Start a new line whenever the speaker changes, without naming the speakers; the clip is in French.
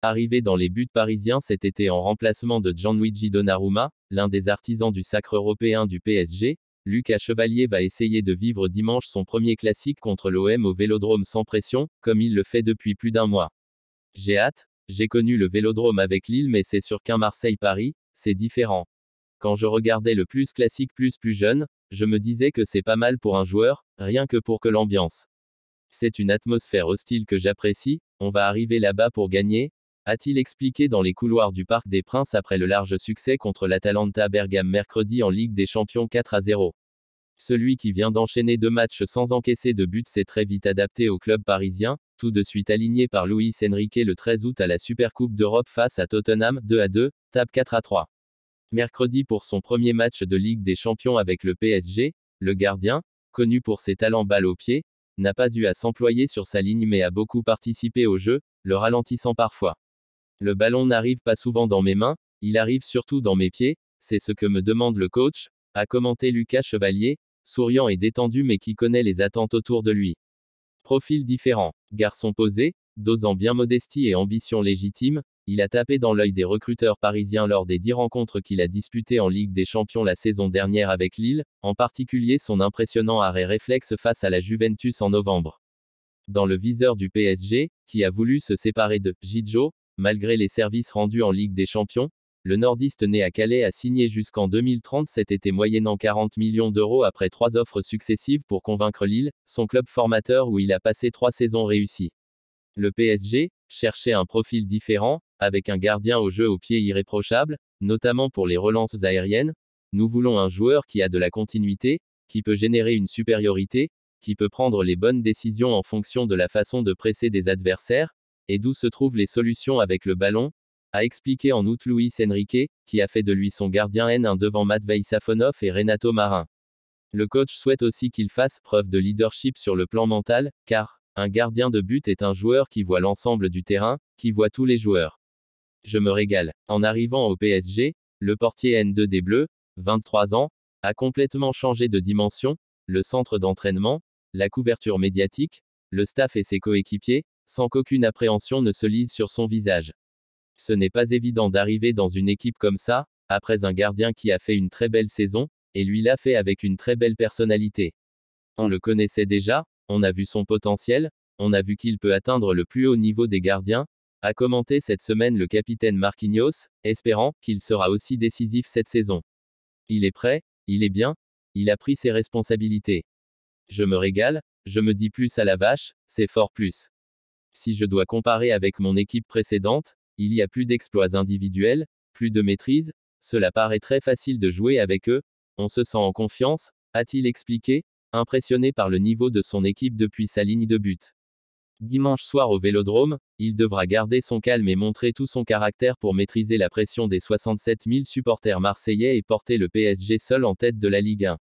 Arrivé dans les buts parisiens cet été en remplacement de Gianluigi Donnarumma, l'un des artisans du sacre européen du PSG, Lucas Chevalier va essayer de vivre dimanche son premier classique contre l'OM au Vélodrome sans pression, comme il le fait depuis plus d'un mois. J'ai hâte, j'ai connu le Vélodrome avec Lille mais c'est sûr qu'un Marseille-Paris, c'est différent. Quand je regardais le plus classique plus jeune, je me disais que c'est pas mal pour un joueur, rien que pour que l'ambiance. C'est une atmosphère hostile que j'apprécie, on va arriver là-bas pour gagner, a-t-il expliqué dans les couloirs du Parc des Princes après le large succès contre l'Atalanta Bergame mercredi en Ligue des Champions 4-0. Celui qui vient d'enchaîner 2 matchs sans encaisser de but s'est très vite adapté au club parisien, tout de suite aligné par Luis Enrique le 13 août à la Supercoupe d'Europe face à Tottenham, 2-2, tape 4-3. Mercredi pour son premier match de Ligue des Champions avec le PSG, le gardien, connu pour ses talents balle au pied, n'a pas eu à s'employer sur sa ligne mais a beaucoup participé au jeu, le ralentissant parfois. Le ballon n'arrive pas souvent dans mes mains, il arrive surtout dans mes pieds, c'est ce que me demande le coach, a commenté Lucas Chevalier, souriant et détendu mais qui connaît les attentes autour de lui. Profil différent, garçon posé, dosant bien modestie et ambition légitime, il a tapé dans l'œil des recruteurs parisiens lors des 10 rencontres qu'il a disputées en Ligue des Champions la saison dernière avec Lille, en particulier son impressionnant arrêt réflexe face à la Juventus en novembre. Dans le viseur du PSG, qui a voulu se séparer de Gidjo, malgré les services rendus en Ligue des Champions, le nordiste né à Calais a signé jusqu'en 2030 cet été moyennant 40 millions d'euros après 3 offres successives pour convaincre Lille, son club formateur où il a passé 3 saisons réussies. Le PSG cherchait un profil différent, avec un gardien au jeu au pied irréprochable, notamment pour les relances aériennes. Nous voulons un joueur qui a de la continuité, qui peut générer une supériorité, qui peut prendre les bonnes décisions en fonction de la façon de presser des adversaires, et d'où se trouvent les solutions avec le ballon, a expliqué en août Luis Enrique, qui a fait de lui son gardien N1 devant Matvei Safonov et Renato Marin. Le coach souhaite aussi qu'il fasse preuve de leadership sur le plan mental, car un gardien de but est un joueur qui voit l'ensemble du terrain, qui voit tous les joueurs. Je me régale. En arrivant au PSG, le portier N2 des Bleus, 23 ans, a complètement changé de dimension, le centre d'entraînement, la couverture médiatique, le staff et ses coéquipiers, sans qu'aucune appréhension ne se lise sur son visage. Ce n'est pas évident d'arriver dans une équipe comme ça, après un gardien qui a fait une très belle saison, et lui l'a fait avec une très belle personnalité. On le connaissait déjà, on a vu son potentiel, on a vu qu'il peut atteindre le plus haut niveau des gardiens, a commenté cette semaine le capitaine Marquinhos, espérant qu'il sera aussi décisif cette saison. Il est prêt, il est bien, il a pris ses responsabilités. Je me régale, je me dis plus à la vache, c'est fort plus. Si je dois comparer avec mon équipe précédente, il y a plus d'exploits individuels, plus de maîtrise, cela paraît très facile de jouer avec eux, on se sent en confiance, a-t-il expliqué, impressionné par le niveau de son équipe depuis sa ligne de but. Dimanche soir au Vélodrome, il devra garder son calme et montrer tout son caractère pour maîtriser la pression des 67 000 supporters marseillais et porter le PSG seul en tête de la Ligue 1.